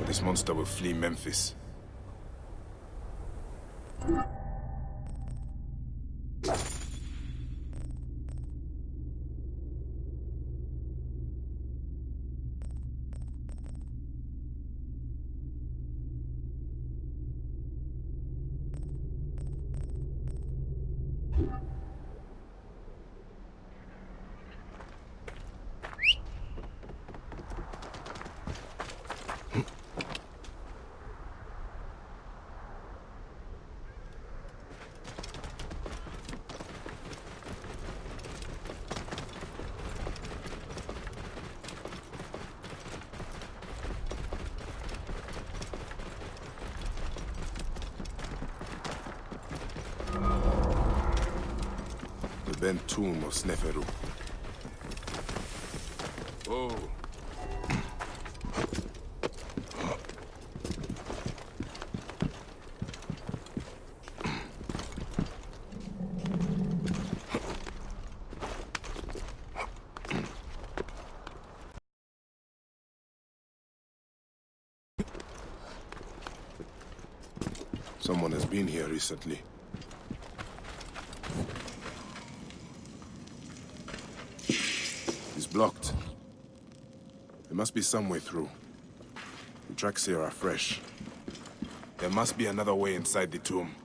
this monster will flee Memphis. The bent tomb of Sneferu. Whoa. Someone has been here recently. It's blocked. There must be some way through. The tracks here are fresh. There must be another way inside the tomb.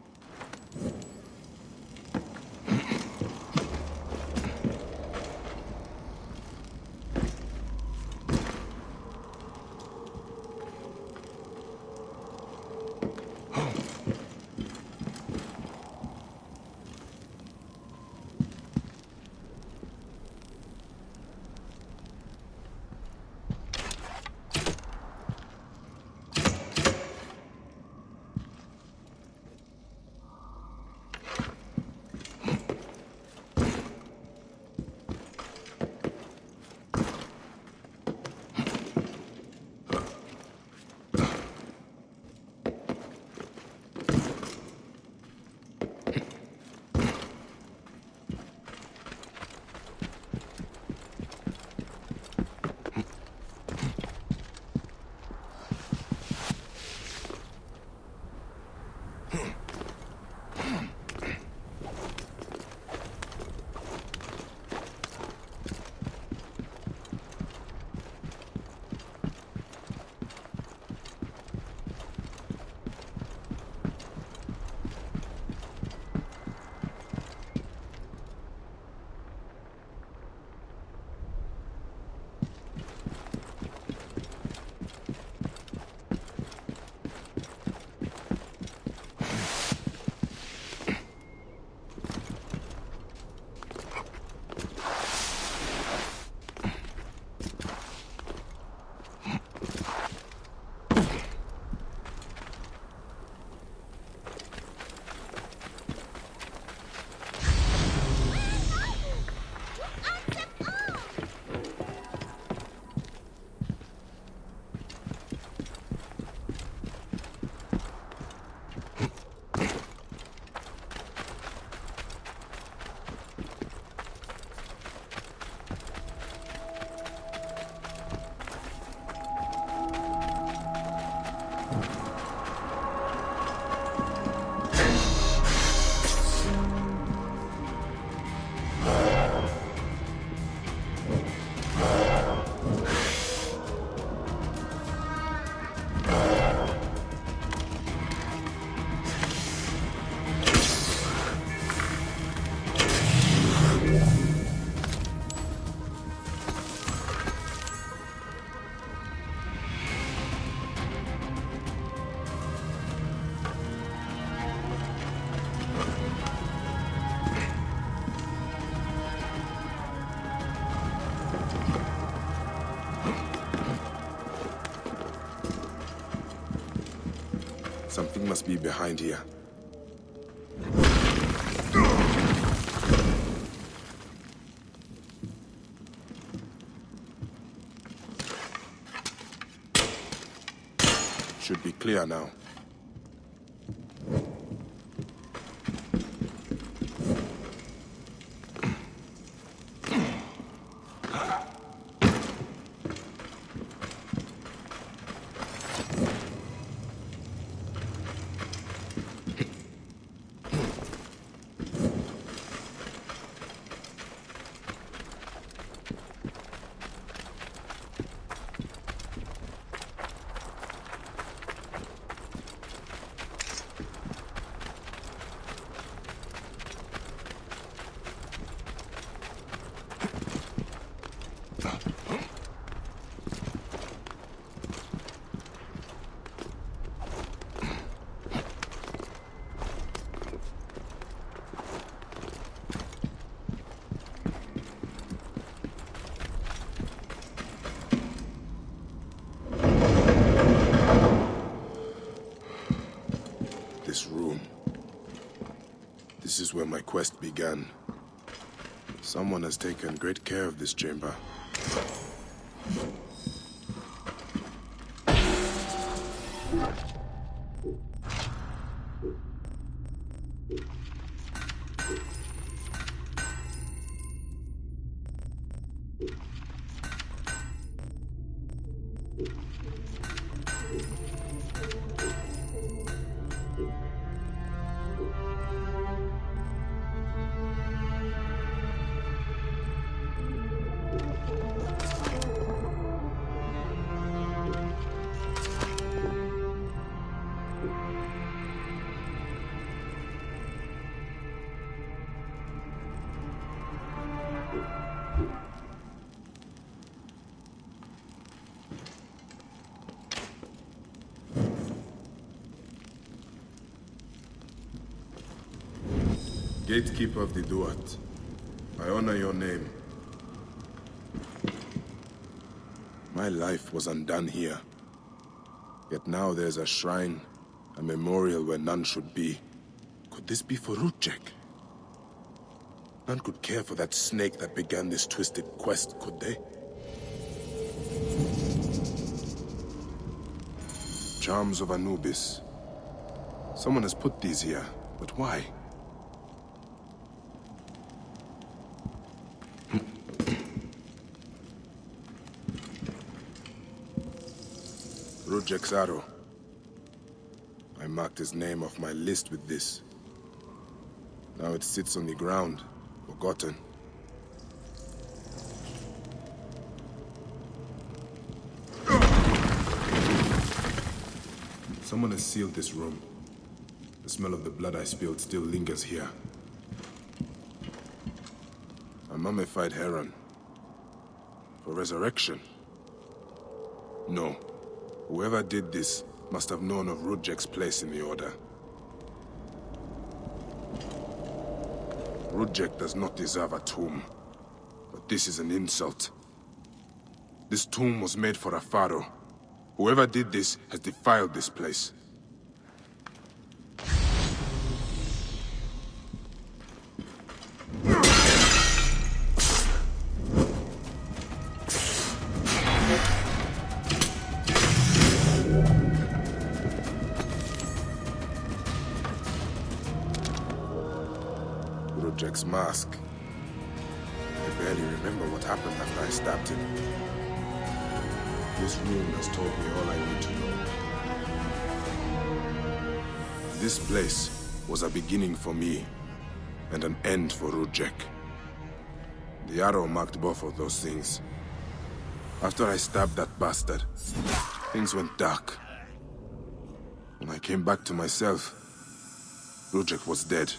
Something must be behind here. Should be clear now. room. This is where my quest began. Someone has taken great care of this chamber. Gatekeeper of the Duat, I honor your name. My life was undone here. Yet now there's a shrine, a memorial where none should be. Could this be for Rudjek? None could care for that snake that began this twisted quest, could they? Charms of Anubis. Someone has put these here, but why? Rudjek's arrow. I marked his name off my list with this. Now it sits on the ground, forgotten. Someone has sealed this room. The smell of the blood I spilled still lingers here. A mummified heron. For resurrection? No. Whoever did this must have known of Rudjek's place in the Order. Rudjek does not deserve a tomb, but this is an insult. This tomb was made for a pharaoh. Whoever did this has defiled this place. Rudjek's mask. I barely remember what happened after I stabbed him. This room has told me all I need to know. This place was a beginning for me, and an end for Rudjek. The arrow marked both of those things. After I stabbed that bastard, things went dark. When I came back to myself, Rudjek was dead.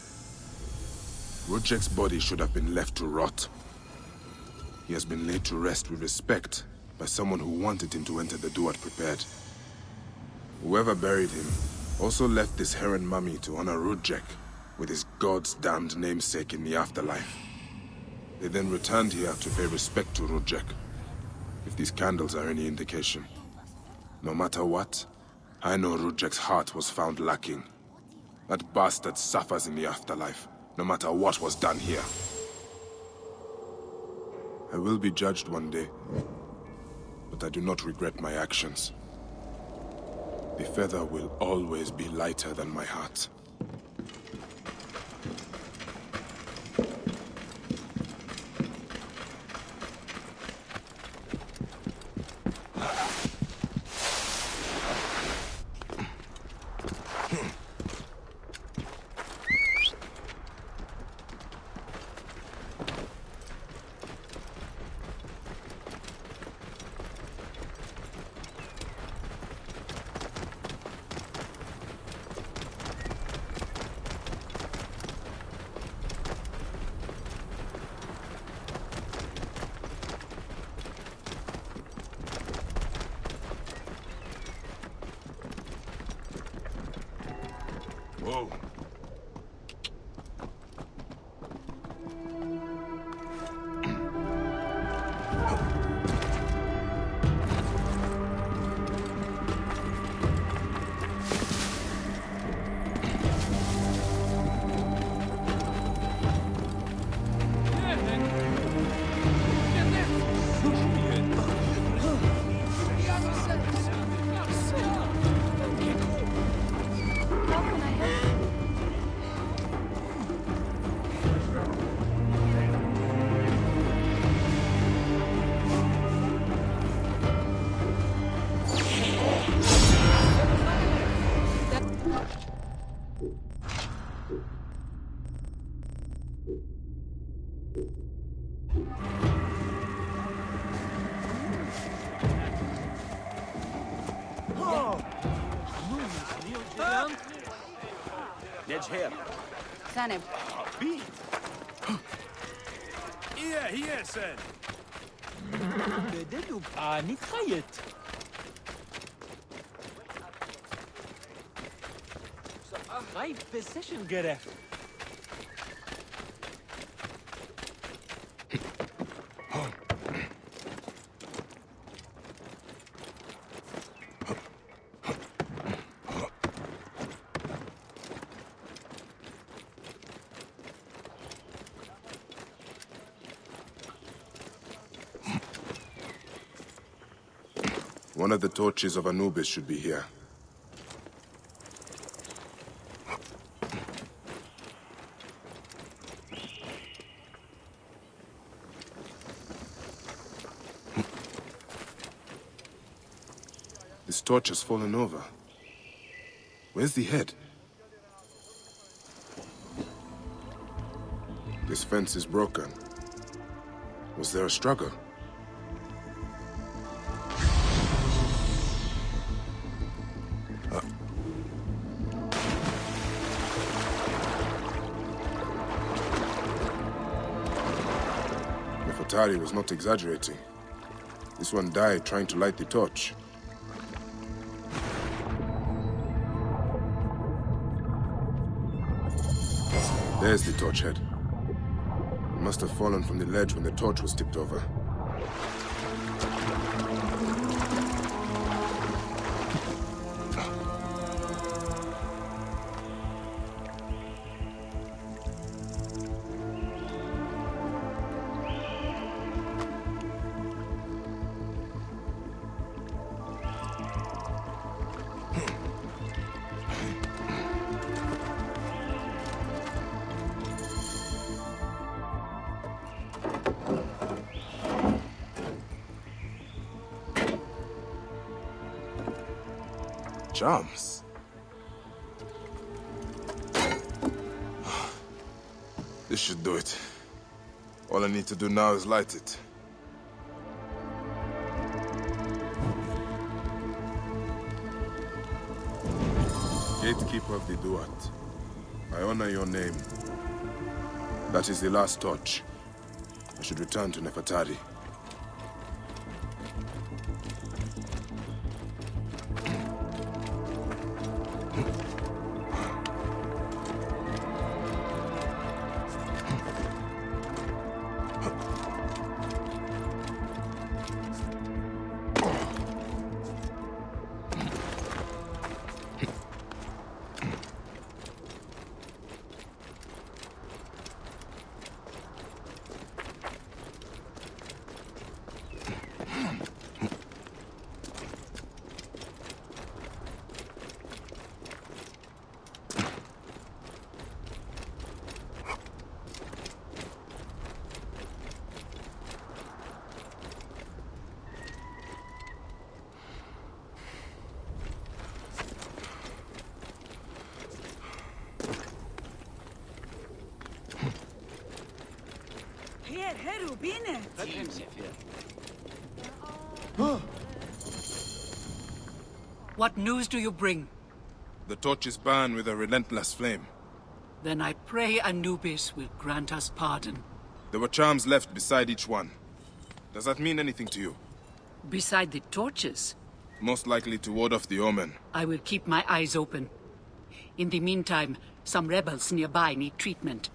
Rudjek's body should have been left to rot. He has been laid to rest with respect by someone who wanted him to enter the Duat prepared. Whoever buried him also left this heron mummy to honor Rudjek with his god's damned namesake in the afterlife. They then returned here to pay respect to Rudjek, if these candles are any indication. No matter what, I know Rudjek's heart was found lacking. That bastard suffers in the afterlife, no matter what was done here. I will be judged one day, but I do not regret my actions. The feather will always be lighter than my heart. Whoa. Nedger. Sanib. Beat. هي سن. بدلوا بآني خيط. غايب بسيشن جرف. One of the torches of Anubis should be here. This torch has fallen over. Where's the head? This fence is broken. Was there a struggle? Nefertari was not exaggerating. This one died trying to light the torch. There's the torch head. It must have fallen from the ledge when the torch was tipped over. Charms. This should do it. All I need to do now is light it. Gatekeeper of the Duat, I honor your name. That is the last torch. I should return to Nefertari. What news do you bring? The torch is burned with a relentless flame. Then I pray Anubis will grant us pardon. There were charms left beside each one. Does that mean anything to you? Beside the torches? Most likely to ward off the omen. I will keep my eyes open. In the meantime, some rebels nearby need treatment.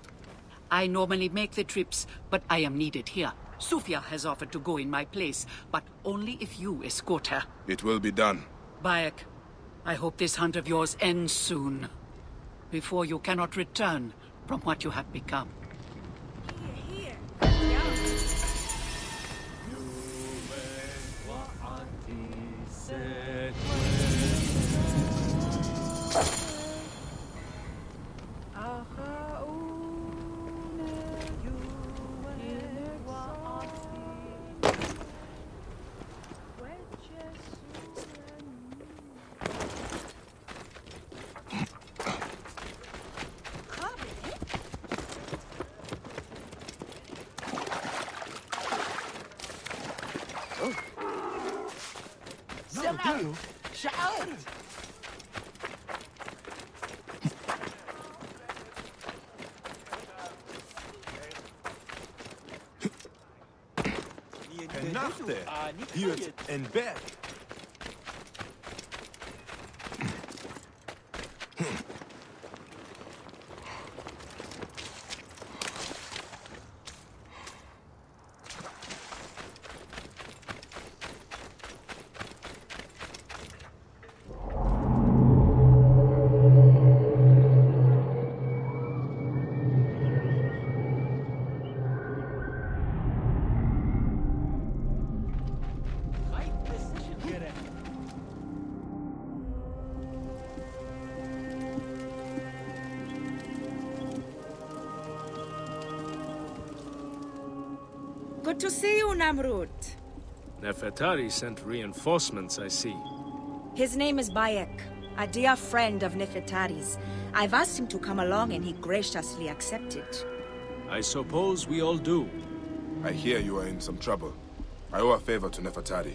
I normally make the trips, but I am needed here. Sufia has offered to go in my place, but only if you escort her. It will be done. Bayek, I hope this hunt of yours ends soon. Before you cannot return from what you have become. Nachte, hier en Berg. Good to see you, Namrud. Nefertari sent reinforcements, I see. His name is Bayek, a dear friend of Nefertari's. I've asked him to come along and he graciously accepted. I suppose we all do. I hear you are in some trouble. I owe a favor to Nefertari.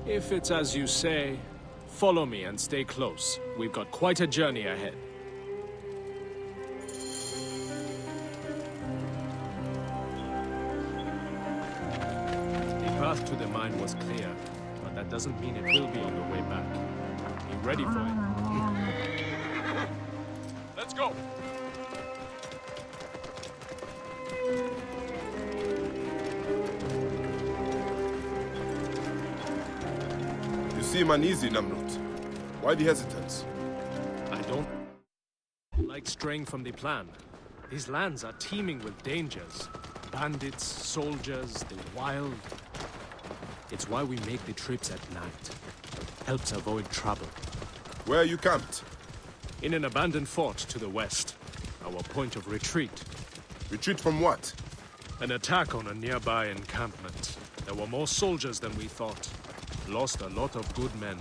If it's as you say, follow me and stay close. We've got quite a journey ahead. The path to the mine was clear, but that doesn't mean it will be on the way back. Be ready for it. Let's go! You seem uneasy, Namrut. Why the hesitance? I don't like straying from the plan. These lands are teeming with dangers. Bandits, soldiers, the wild. It's why we make the trips at night. Helps avoid trouble. Where are you camped? In an abandoned fort to the west. Our point of retreat. Retreat from what? An attack on a nearby encampment. There were more soldiers than we thought. Lost a lot of good men.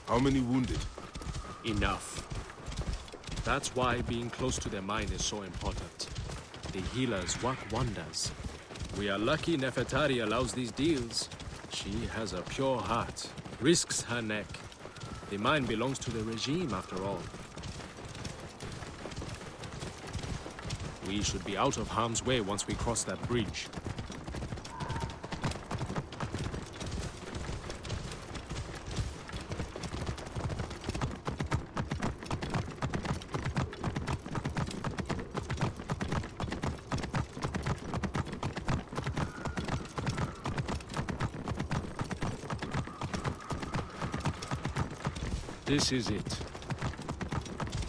How many wounded? Enough. That's why being close to the mine is so important. The healers work wonders. We are lucky Nefertari allows these deals. She has a pure heart, risks her neck. The mine belongs to the regime after all. We should be out of harm's way once we cross that bridge. This is it.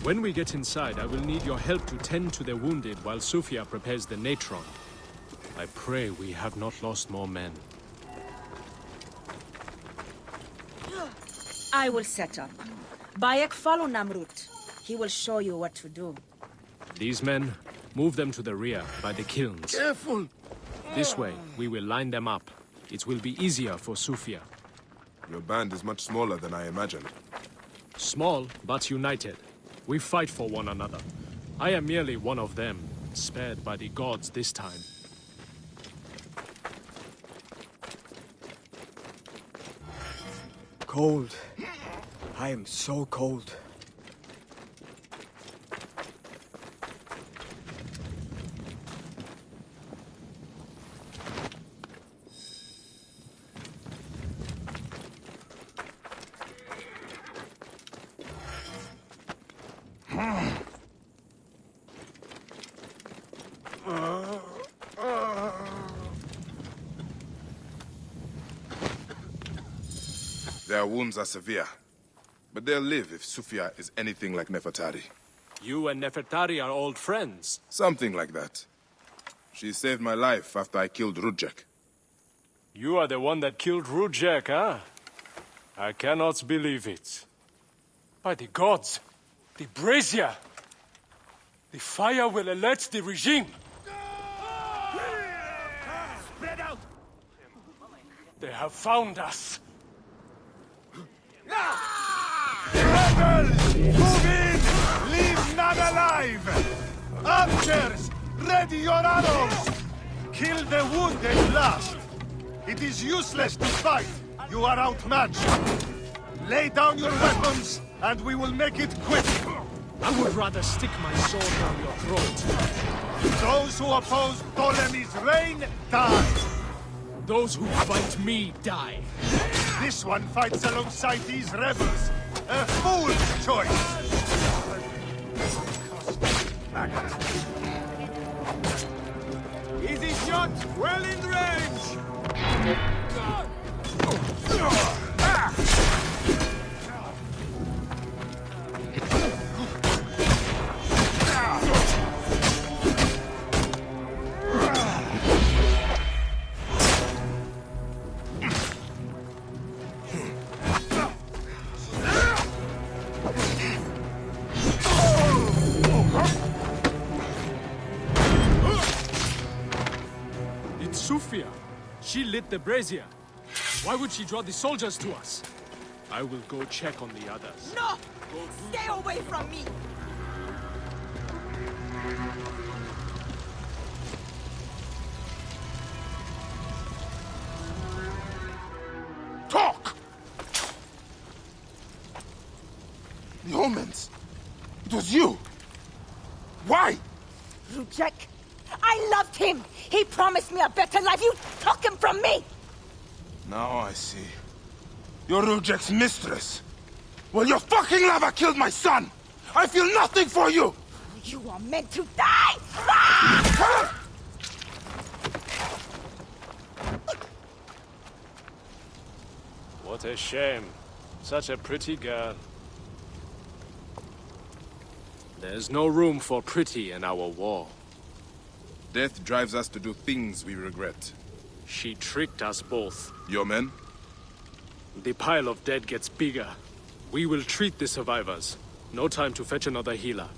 When we get inside, I will need your help to tend to the wounded while Sufia prepares the natron. I pray we have not lost more men. I will set up. Bayek, follow Namrut. He will show you what to do. These men, move them to the rear, by the kilns. Careful! This way, we will line them up. It will be easier for Sufia. Your band is much smaller than I imagined. Small, but united. We fight for one another. I am merely one of them, spared by the gods this time. Cold. I am so cold. Their wounds are severe, but they'll live if Sufia is anything like Nefertari. You and Nefertari are old friends. Something like that. She saved my life after I killed Rudjek. You are the one that killed Rudjek, huh? I cannot believe it. By the gods, the brazier! The fire will alert the regime! Spread out! They have found us! Rebels! Move in! Leave none alive! Archers! Ready your arrows! Kill the wounded last! It is useless to fight! You are outmatched! Lay down your weapons, and we will make it quick! I would rather stick my sword down your throat. Those who oppose Ptolemy's reign, die! Those who fight me die. This one fights alongside these rebels. A fool's choice! Easy shot, well in range! Sufia. She lit the brazier. Why would she draw the soldiers to us? I will go check on the others. No! Stay away from me! Talk! The omens. It was you. Why? Rujek, I loved him! He promised me a better life! You took him from me! Now I see. You're Rujek's mistress. Well, your fucking lover killed my son! I feel nothing for you! You are meant to die! Ah! What a shame. Such a pretty girl. There's no room for pretty in our war. Death drives us to do things we regret. She tricked us both. Your men? The pile of dead gets bigger. We will treat the survivors. No time to fetch another healer.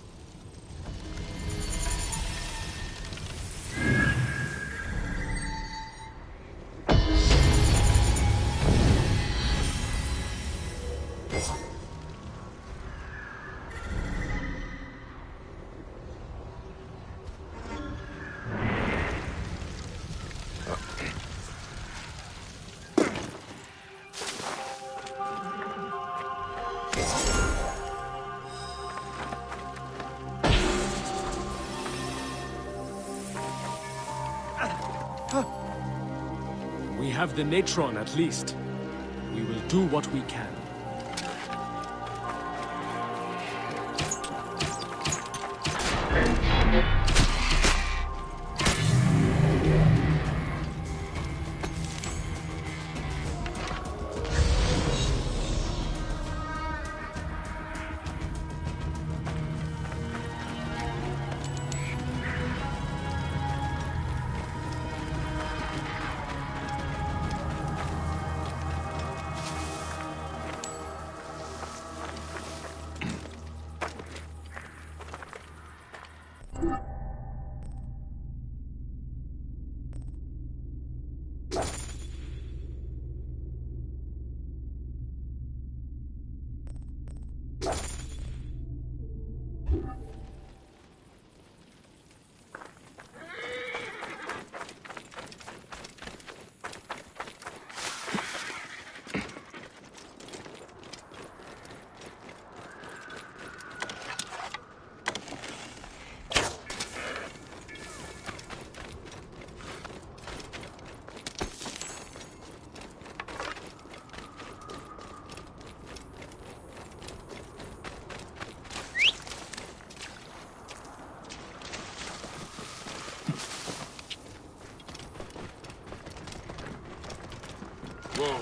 We have the Natron at least. We will do what we can. Whoa.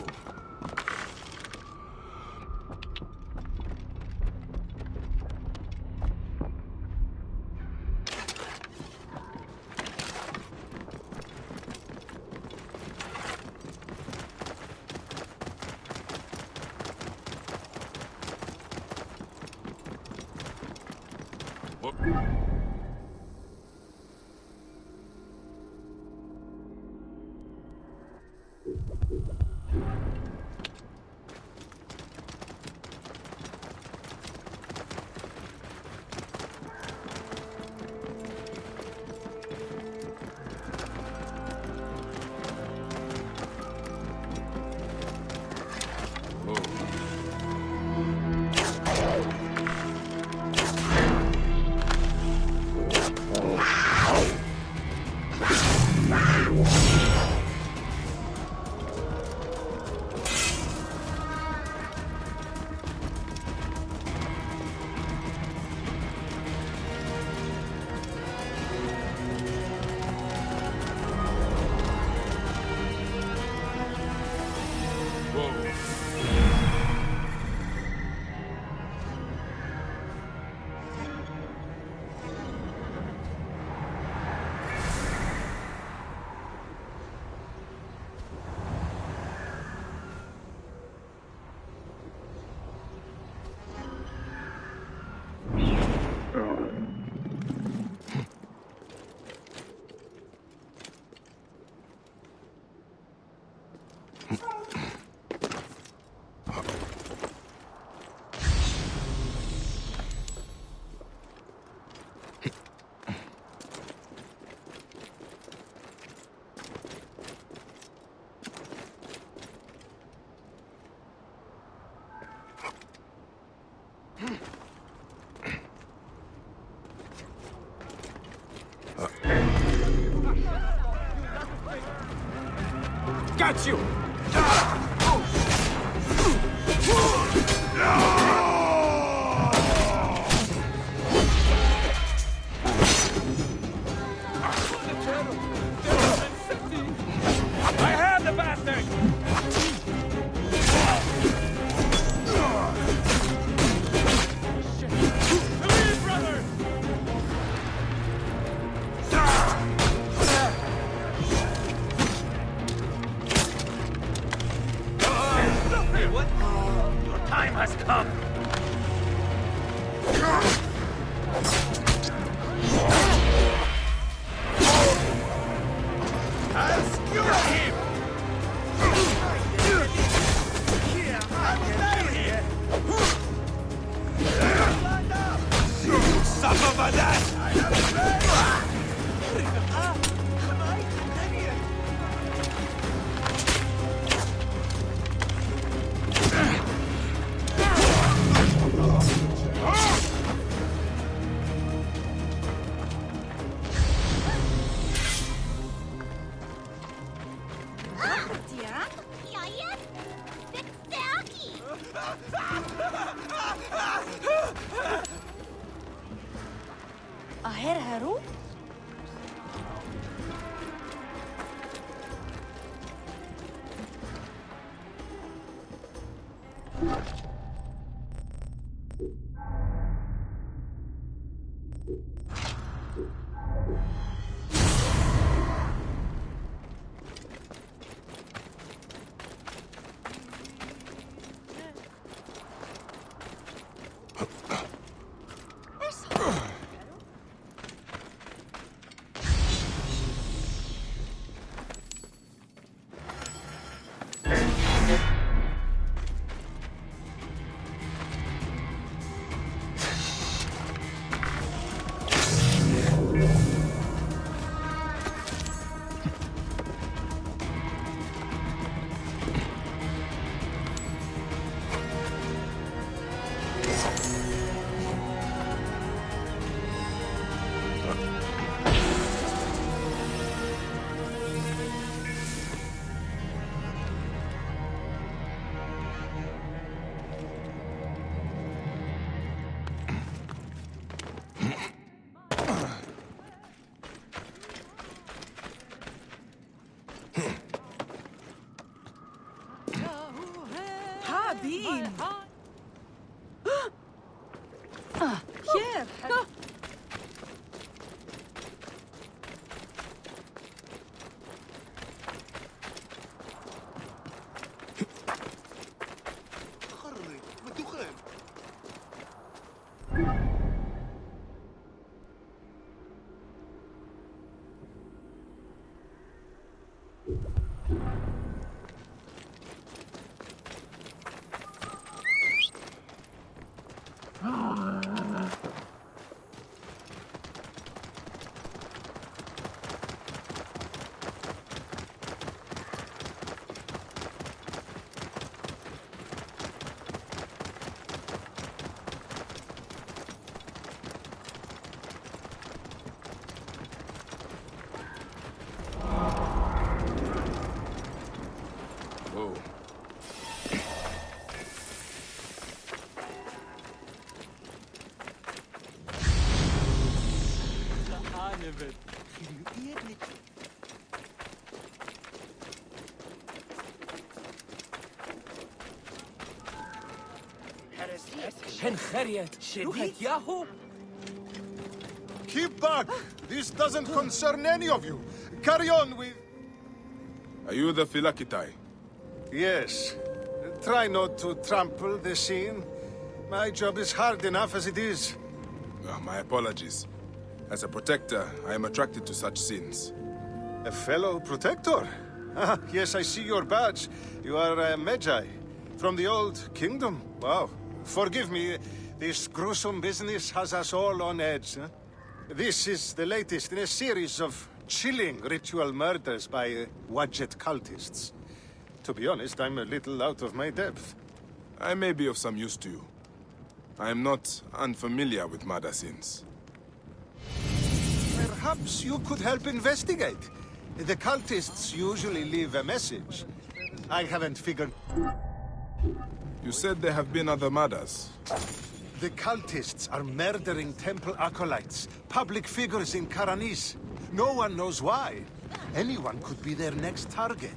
Got you! I have the bastard! Believe, brother! What? Your time has come! I'll skewer him! Here, I will here! Suffer for that! Aher Haru? Habib! Here! Whoa. Keep back! This doesn't concern any of you. Carry on with... Are you the Philakitai? Yes. Try not to trample the scene. My job is hard enough as it is. My apologies. As a protector, I am attracted to such sins. A fellow protector? Ah, yes, I see your badge. You are a Magi. From the old kingdom. Wow. Forgive me, this gruesome business has us all on edge. Huh? This is the latest in a series of chilling ritual murders by Wadjet cultists. To be honest, I'm a little out of my depth. I may be of some use to you. I am not unfamiliar with murder scenes. Perhaps you could help investigate. The cultists usually leave a message. I haven't figured... You said there have been other murders. The cultists are murdering temple acolytes, public figures in Karanis. No one knows why. Anyone could be their next target.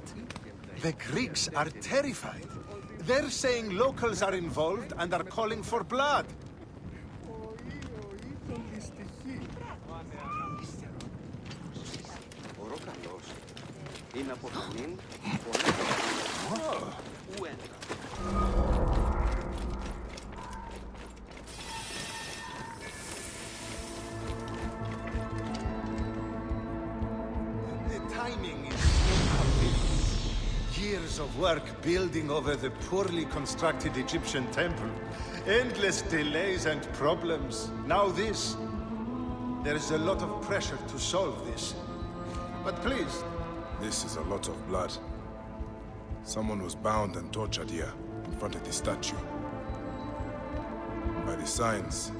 The Greeks are terrified. They're saying locals are involved and are calling for blood. The timing is so years of work building over the poorly constructed Egyptian temple. Endless delays and problems. Now this. There is a lot of pressure to solve this. But please. This is a lot of blood. Someone was bound and tortured here, in front of the statue. By the signs,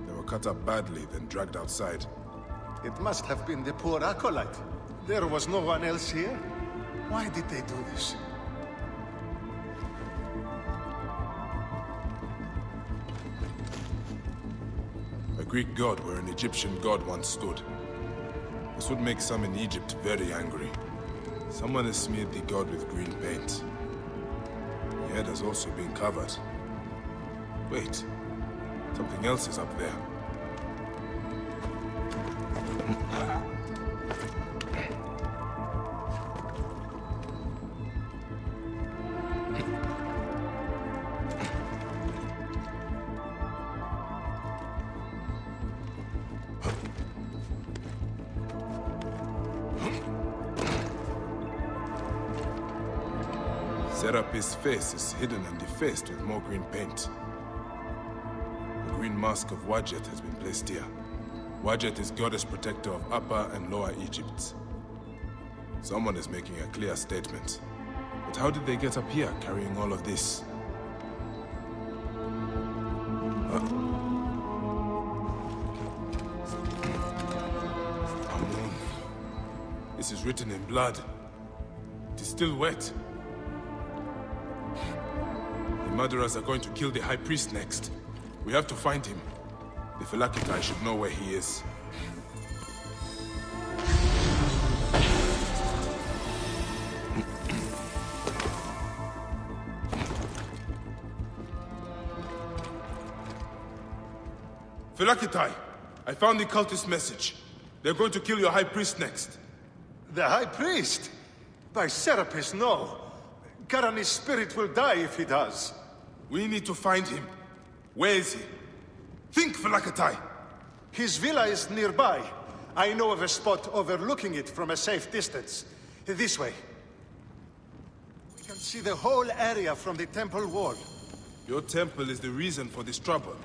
they were cut up badly, then dragged outside. It must have been the poor acolyte. There was no one else here. Why did they do this? A Greek god where an Egyptian god once stood. This would make some in Egypt very angry. Someone has smeared the god with green paint. The head has also been covered. Wait, something else is up there. Serapis' face is hidden and defaced with more green paint. The green mask of Wadjet has been placed here. Wadjet is goddess protector of Upper and Lower Egypt. Someone is making a clear statement. But how did they get up here carrying all of this? Amun. This is written in blood. It is still wet. The murderers are going to kill the High Priest next. We have to find him. The Phylakitai should know where he is. Phylakitai! I found the cultist message. They're going to kill your High Priest next. The High Priest? By Serapis, no. Karani's spirit will die if he does. We need to find him. Where is he? Think, Phylakitai! His villa is nearby. I know of a spot overlooking it from a safe distance. This way. We can see the whole area from the temple wall. Your temple is the reason for this trouble.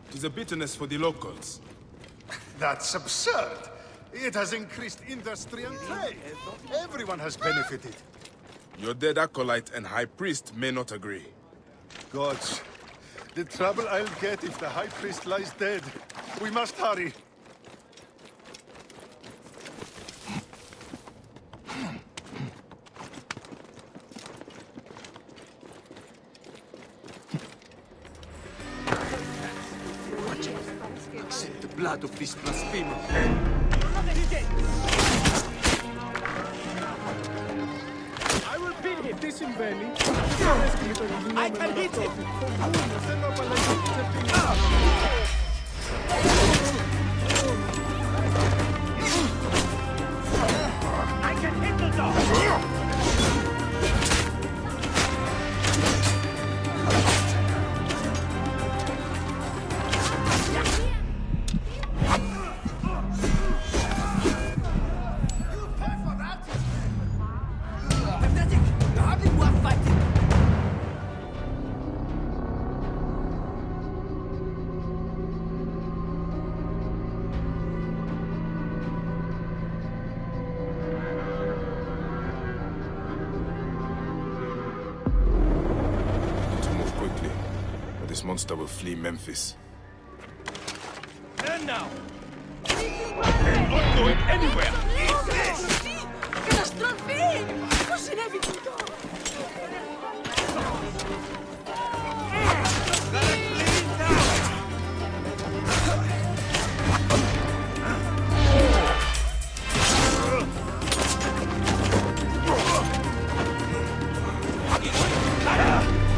It is a bitterness for the locals. That's absurd. It has increased industry and trade. Everyone has benefited. Your dead acolyte and High Priest may not agree. Gods, the trouble I'll get if the High Priest lies dead. We must hurry. Accept the blood of this blasphemer. I will beat him! I can hit him! I can hit the dog! This monster will flee Memphis. on now! They're not going anywhere! Eat this!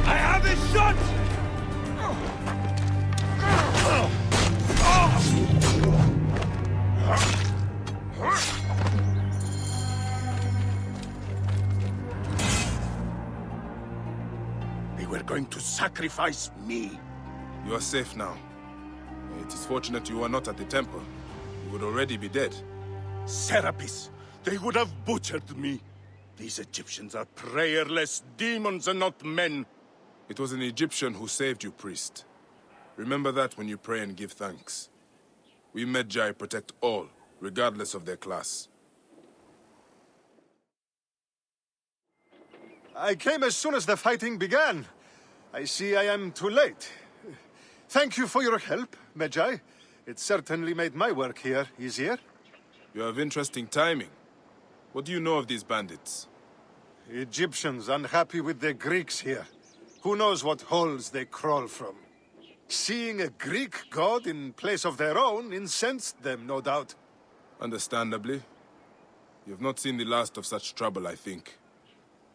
I have a shot! They were going to sacrifice me. You are safe now. It is fortunate you are not at the temple. You would already be dead. Serapis, they would have butchered me. These Egyptians are prayerless demons and not men. It was an Egyptian who saved you, priest. Remember that when you pray and give thanks. We Magi protect all, regardless of their class. I came as soon as the fighting began. I see I am too late. Thank you for your help, Magi. It certainly made my work here easier. You have interesting timing. What do you know of these bandits? Egyptians unhappy with the Greeks here. Who knows what holes they crawl from? Seeing a Greek god in place of their own incensed them, no doubt. Understandably. You have not seen the last of such trouble, I think.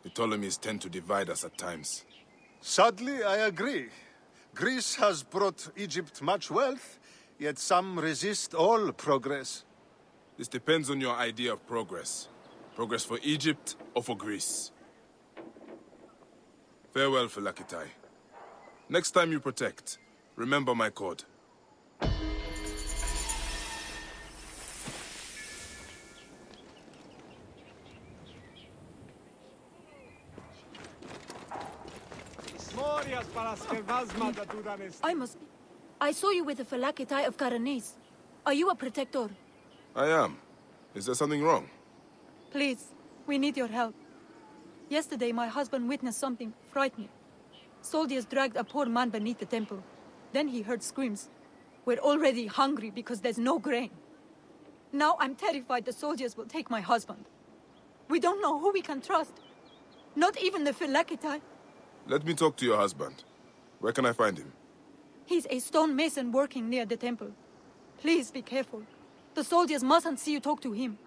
The Ptolemies tend to divide us at times. Sadly, I agree. Greece has brought Egypt much wealth, yet some resist all progress. This depends on your idea of progress. Progress for Egypt or for Greece. Farewell, Phylakitai. Next time you protect, remember my code. I saw you with the Phylakitai of Karanis. Are you a protector? I am. Is there something wrong? Please, we need your help. Yesterday, my husband witnessed something frightening. Soldiers dragged a poor man beneath the temple. Then he heard screams. We're already hungry because there's no grain. Now I'm terrified the soldiers will take my husband. We don't know who we can trust. Not even the Phylakitai. Let me talk to your husband. Where can I find him? He's a stone mason working near the temple. Please be careful. The soldiers mustn't see you talk to him.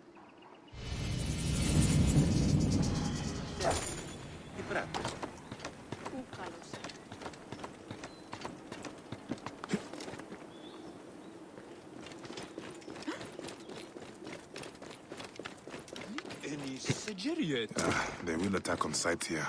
They will attack on sight here.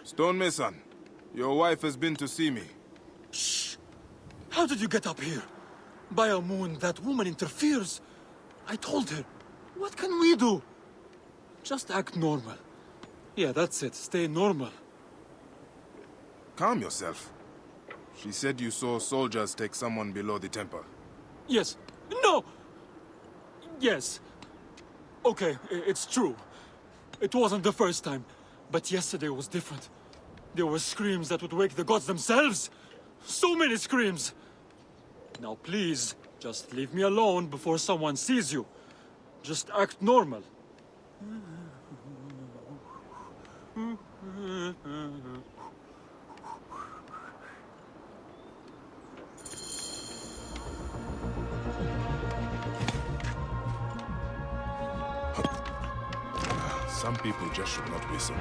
Stonemason, your wife has been to see me. Shh! How did you get up here? By a moon, that woman interferes. I told her. What can we do? Just act normal. Yeah, that's it. Stay normal. Calm yourself. She said you saw soldiers take someone below the temple. Yes. No! Yes. Okay, it's true. It wasn't the first time. But yesterday was different. There were screams that would wake the gods themselves. So many screams. Now please, just leave me alone before someone sees you. Just act normal. Some people just should not whistle.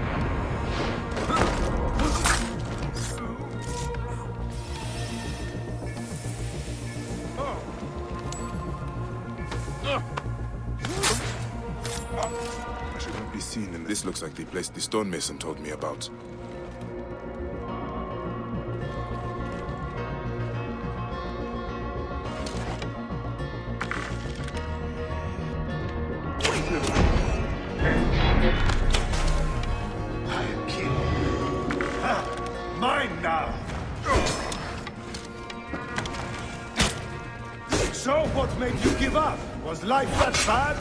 I should not be seen in this. Looks like the place the stonemason told me about. Mine now! So what made you give up? Was life that bad?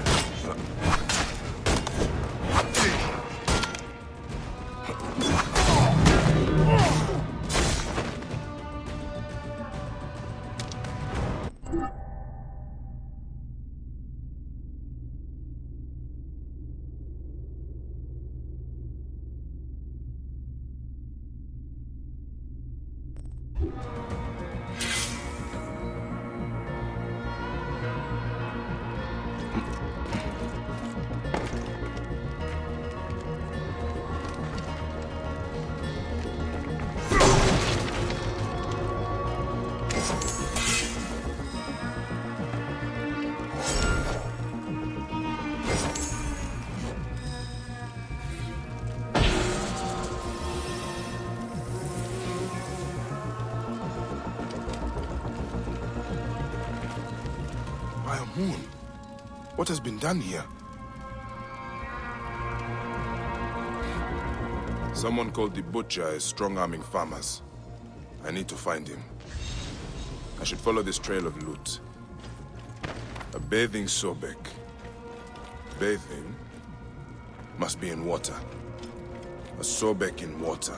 Moon, what has been done here? Someone called the Butcher is strong-arming farmers. I need to find him. I should follow this trail of loot. A bathing Sobek. Bathing must be in water. A Sobek in water.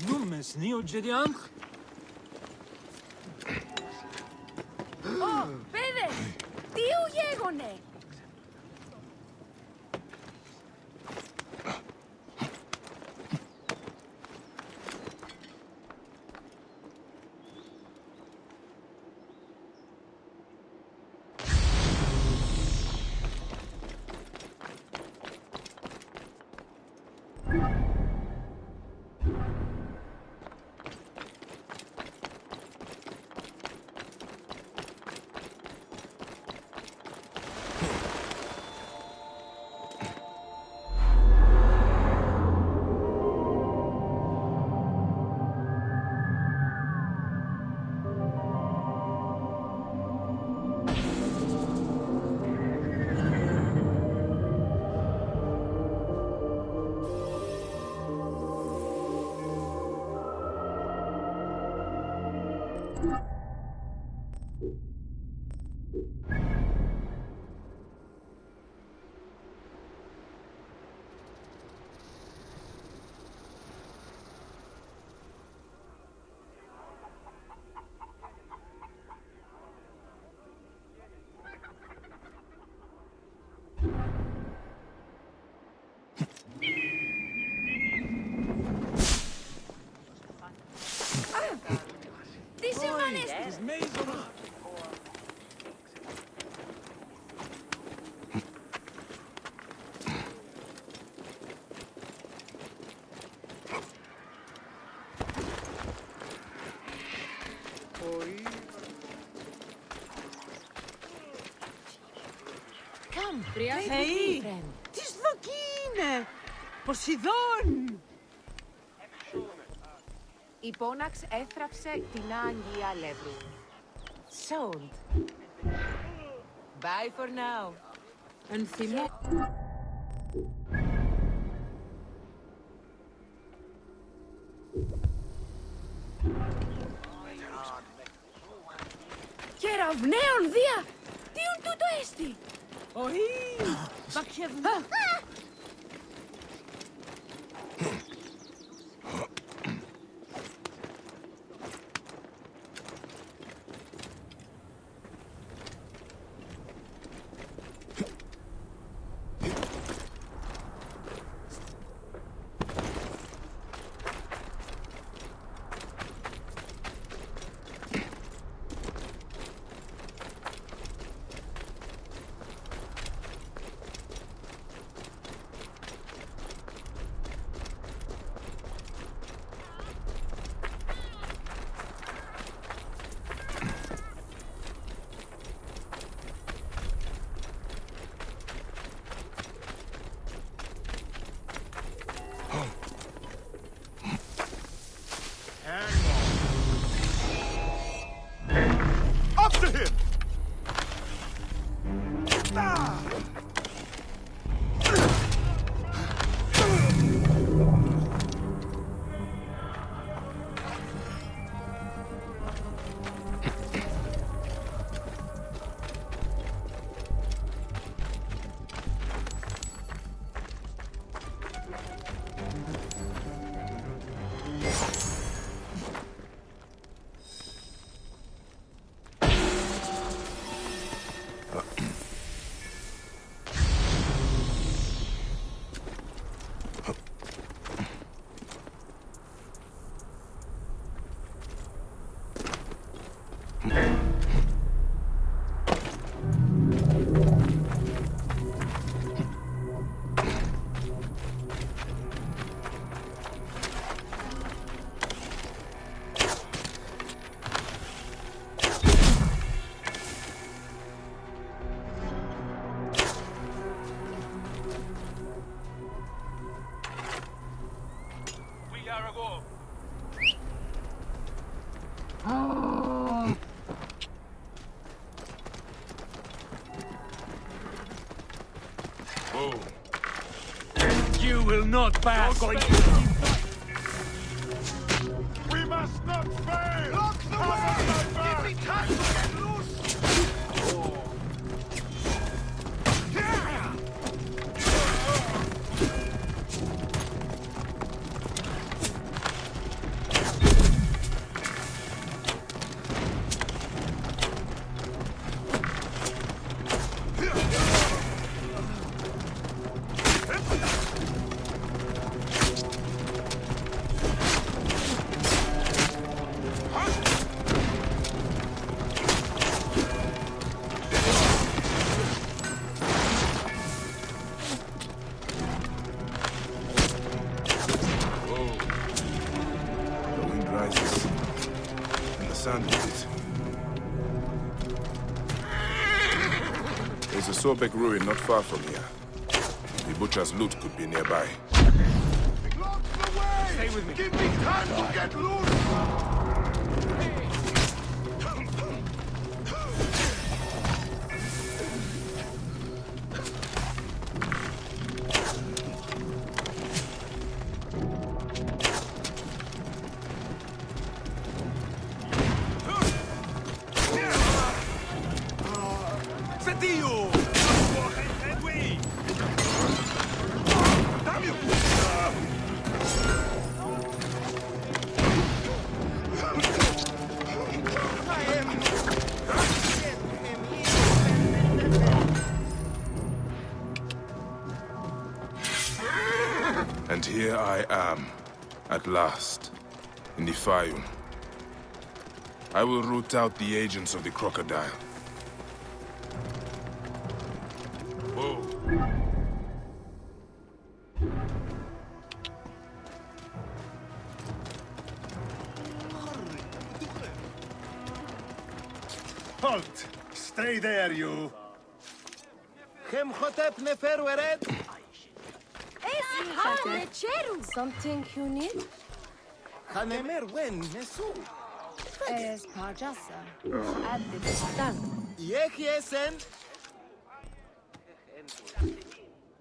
Numes neo Jedian? Oh, παιδε! Τι γέγονε! Τι συμβανίστηκε! Hey, τι σδοκή είναι! Ποσειδών! Η Πόναξ έθραψε την Άγγια Λεύρου. Sold. Bye for now. Ενθυμώ. Κεραυναίων δια! Τίον τούτο έστι! Όχι! Παξεβά! You will not pass! We must not fail! Lock the way! Give me time to get loose! The wind rises, and the sand with it. There's a Sobek ruin not far from here. The butcher's loot could be nearby. Lock the way! Stay with me. Give me time to get loose! And here I am, at last, in the Faiyum. I will root out the agents of the crocodile. Whoa. Halt! Stay there, you! Something you need? Es pajasa. Add the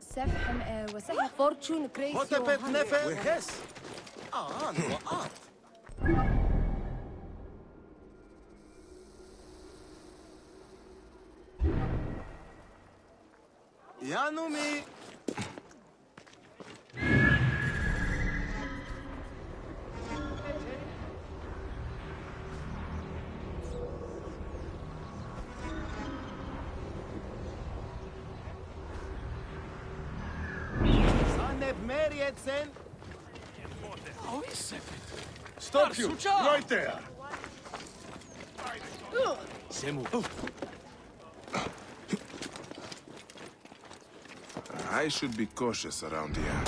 سفحم وسحب فورتشون كريسي Yanumi! Stop you! Right there! I should be cautious around here.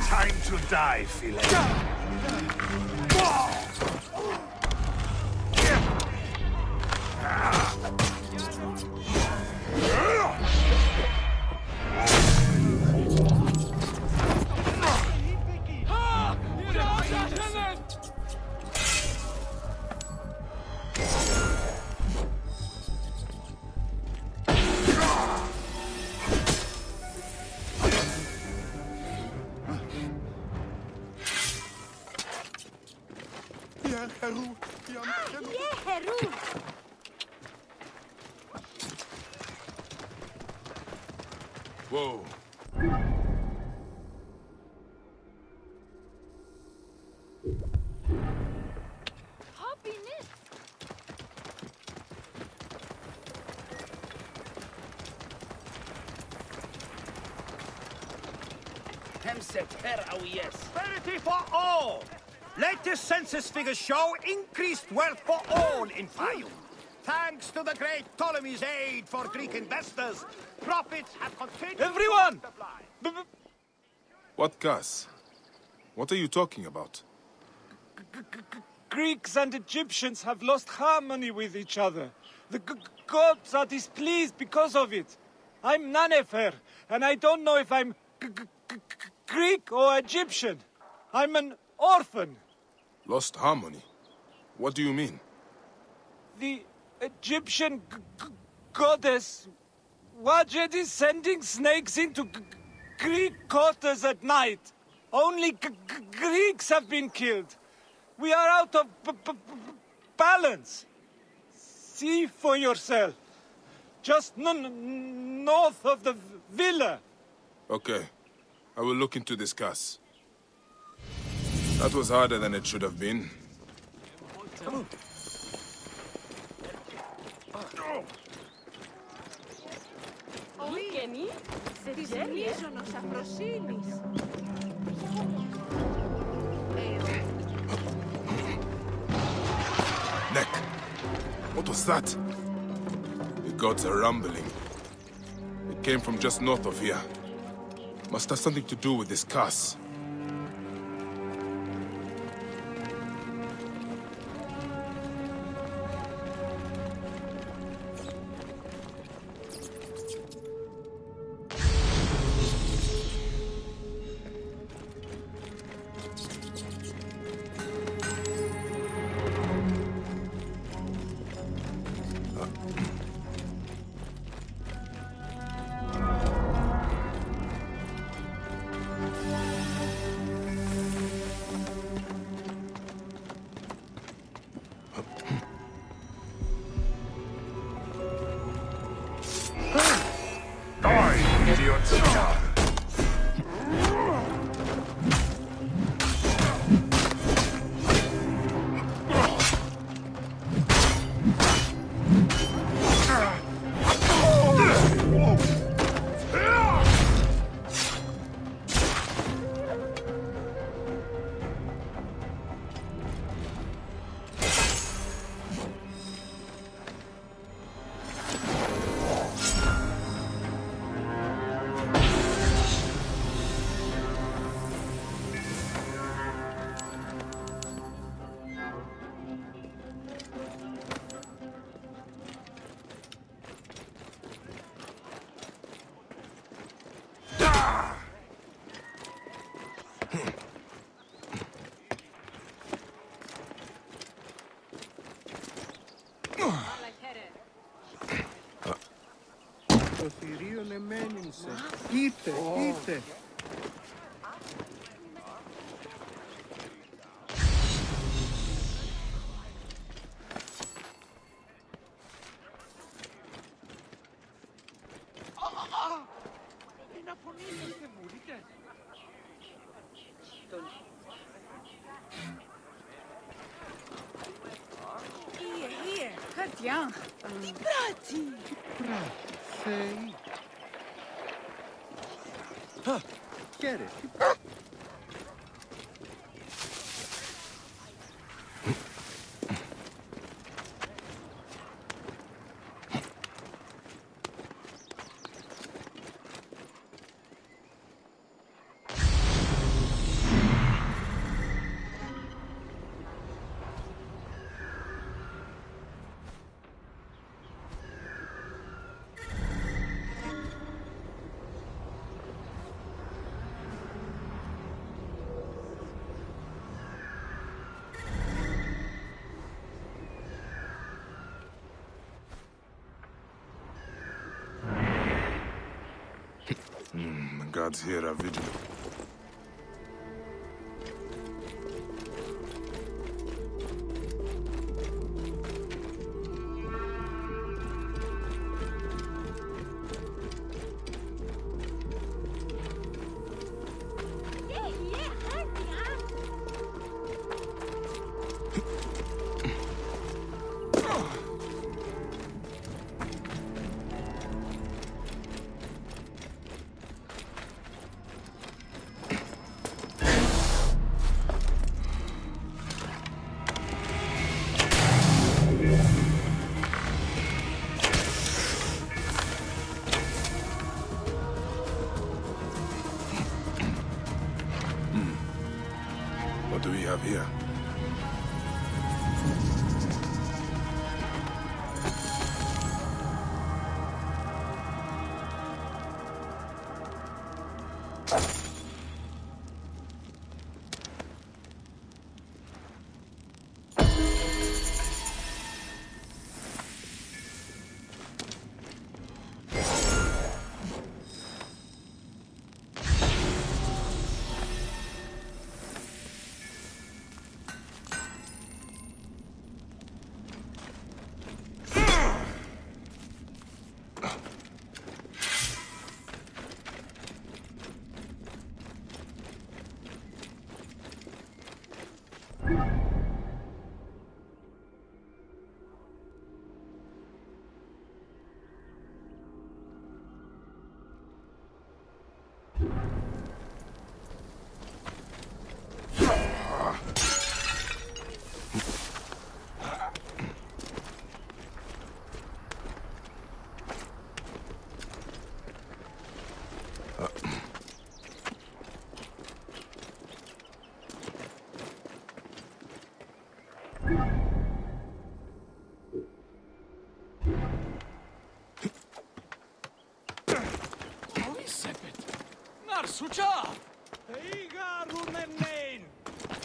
Time to die, Philae. Whoa. Prosperity for all! Latest census figures show increased wealth for all in Faiyum. Thanks to the great Ptolemy's aid for Greek investors, profits have continued Everyone! to multiply. What, Gus? What are you talking about? Greeks and Egyptians have lost harmony with each other. The gods are displeased because of it. I'm Nanefer, and I don't know if I'm Greek or Egyptian. I'm an orphan. Lost harmony? What do you mean? The Egyptian goddess Wajed is sending snakes into Greek quarters at night. Only Greeks have been killed. We are out of balance. See for yourself. Just north of the villa. Okay. I will look into this Cass. That was harder than it should have been. Της μίζωνος αφροσύνης. Neck! What was that? The gods are rumbling. It came from just north of here. Must have something to do with this Cass. Το θηρίον εμένυνσε. Ήρθε. Here, Katja. Brati. Θεή. Χαίρε. The gods here are vigilant. What do we have here? Sucha! Eiga rumenein!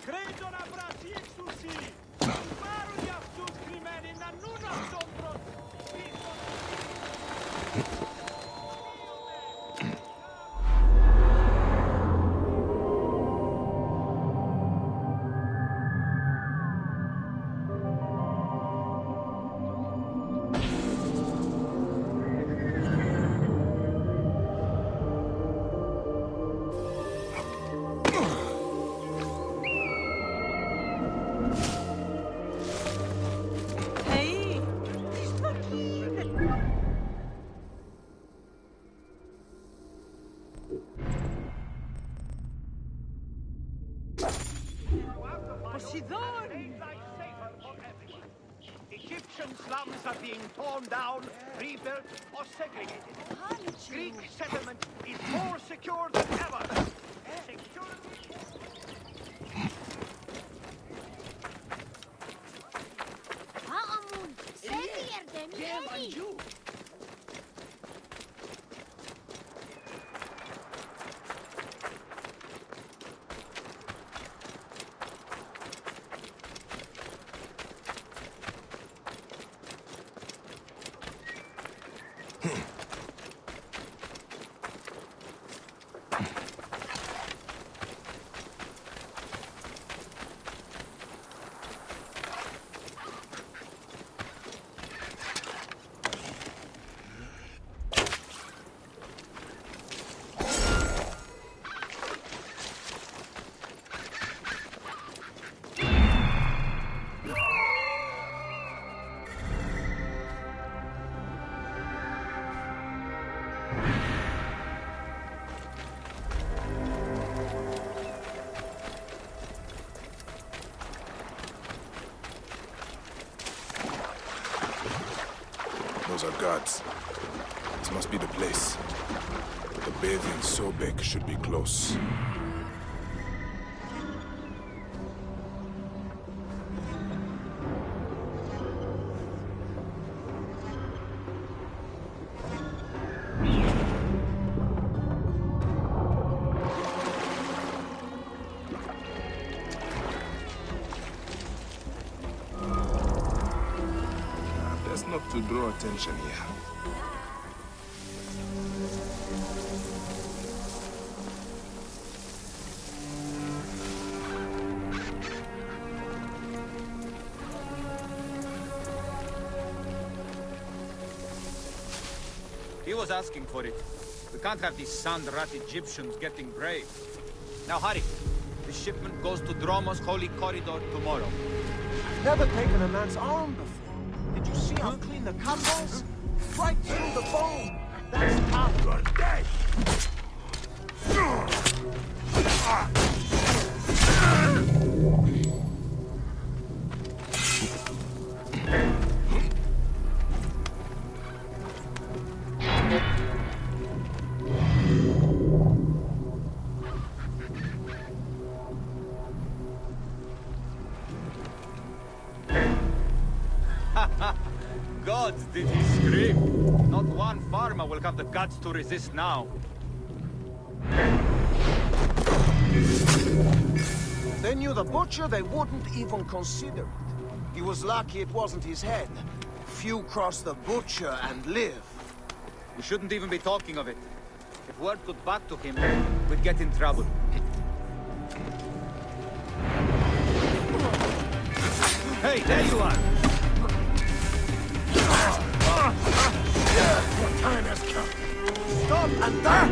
Credo na brati exusi! Paru di aftus crimeni na nuna sombros! Egyptian slums are being torn down, rebuilt, or segregated. Greek settlement is more secure than ever. Those are guards. This must be the place. The bathing Sobek should be close. Not to draw attention here. He was asking for it. We can't have these sand-rat Egyptians getting brave. Now hurry. The shipment goes to Dromos Holy Corridor tomorrow. I've never taken a man's arm before. Did you see how clean the cut was? Right through the bone. That's tough. You're dead. Gods, did he scream? Not one farmer will have the guts to resist now. They knew the butcher, they wouldn't even consider it. He was lucky it wasn't his head. Few cross the butcher and live. We shouldn't even be talking of it. If word got back to him, we'd get in trouble. Hey, there you are! Your time has come. Stop and die!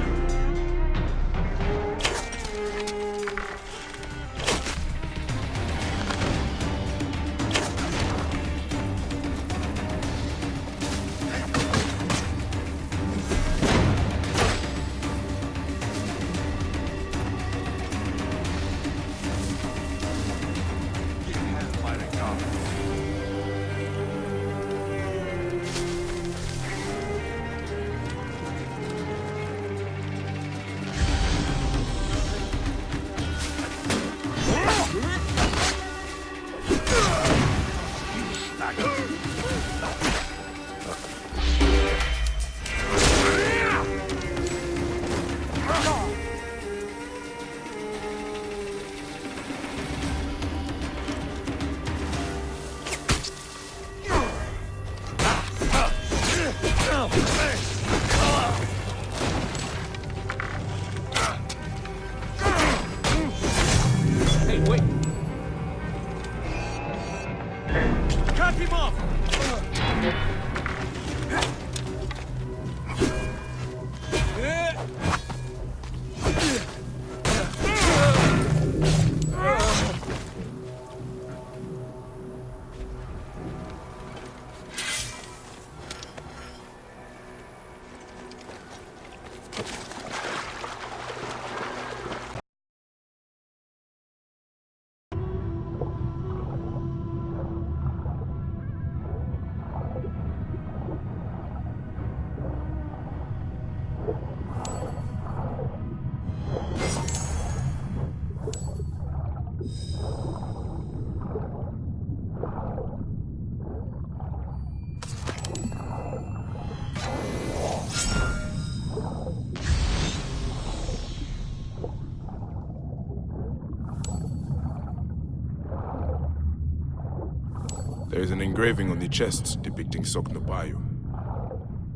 There is an engraving on the chest depicting Soknopayu.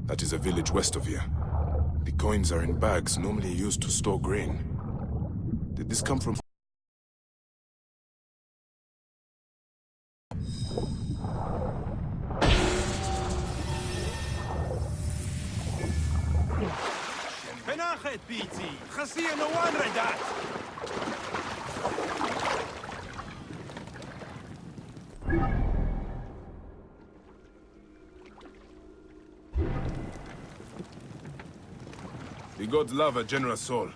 That is a village west of here. The coins are in bags normally used to store grain. Did this come from... Benachet, BT. Chassia no one that. The gods love a generous soul.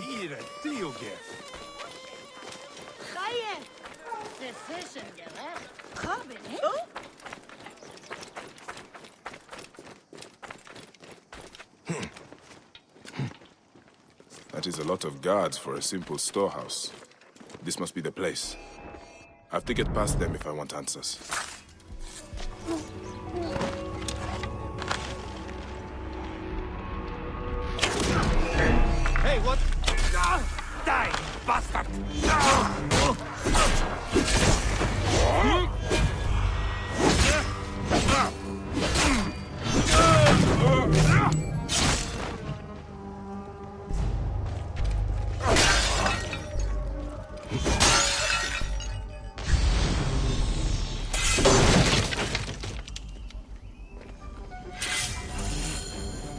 Hier een dealgift. Ga je? Decision, gerecht. Ga binnen. That is a lot of guards for a simple storehouse. This must be the place. I have to get past them if I want answers. Hey, what? Die, bastard!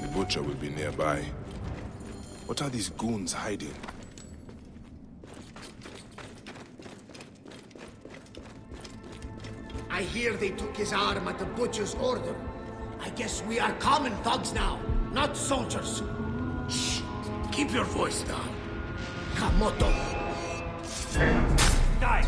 The butcher will be nearby. What are these goons hiding? I hear they took his arm at the butcher's order. I guess we are common thugs now, not soldiers. Keep your voice down. Kamoto. Die!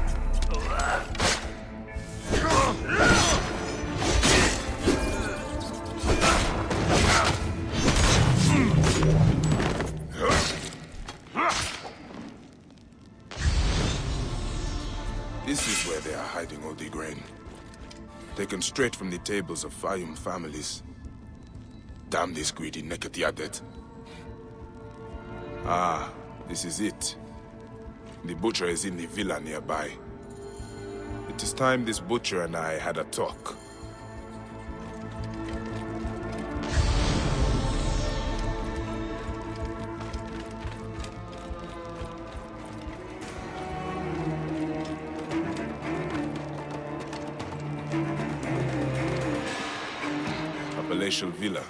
This is where they are hiding all the grain. Taken straight from the tables of Faiyum families. Damn this greedy Nekatiadet. Ah, this is it. The butcher is in the villa nearby. It is time this butcher and I had a talk. A palatial villa,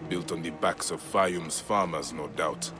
built on the backs of Faiyum's farmers, no doubt.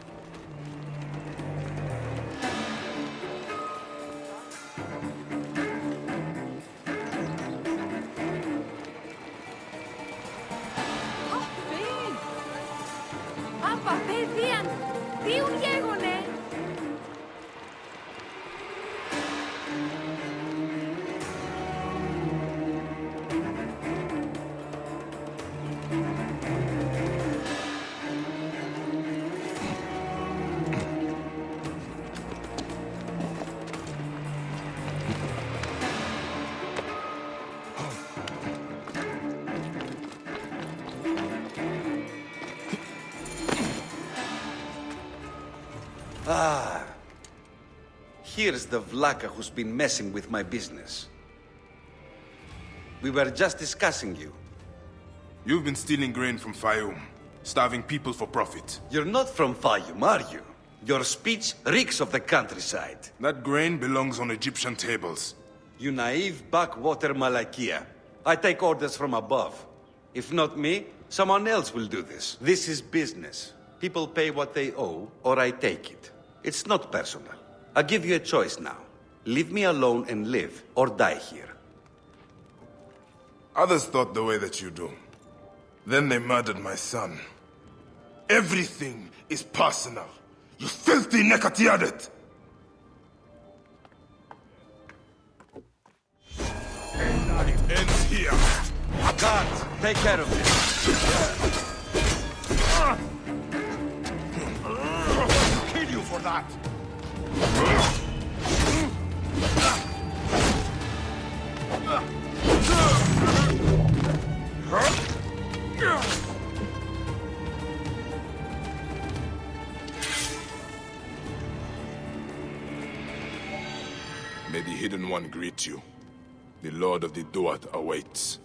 Ah. Here's the Vlaka who's been messing with my business. We were just discussing you. You've been stealing grain from Faiyum, starving people for profit. You're not from Faiyum, are you? Your speech reeks of the countryside. That grain belongs on Egyptian tables. You naive backwater Malakia. I take orders from above. If not me, someone else will do this. This is business. People pay what they owe, or I take it. It's not personal. I give you a choice now. Leave me alone and live, or die here. Others thought the way that you do. Then they murdered my son. Everything is personal. You filthy Nekatiadet! It ends here. Guards, take care of this. Kill you for that! May the Hidden One greet you. The Lord of the Duat awaits.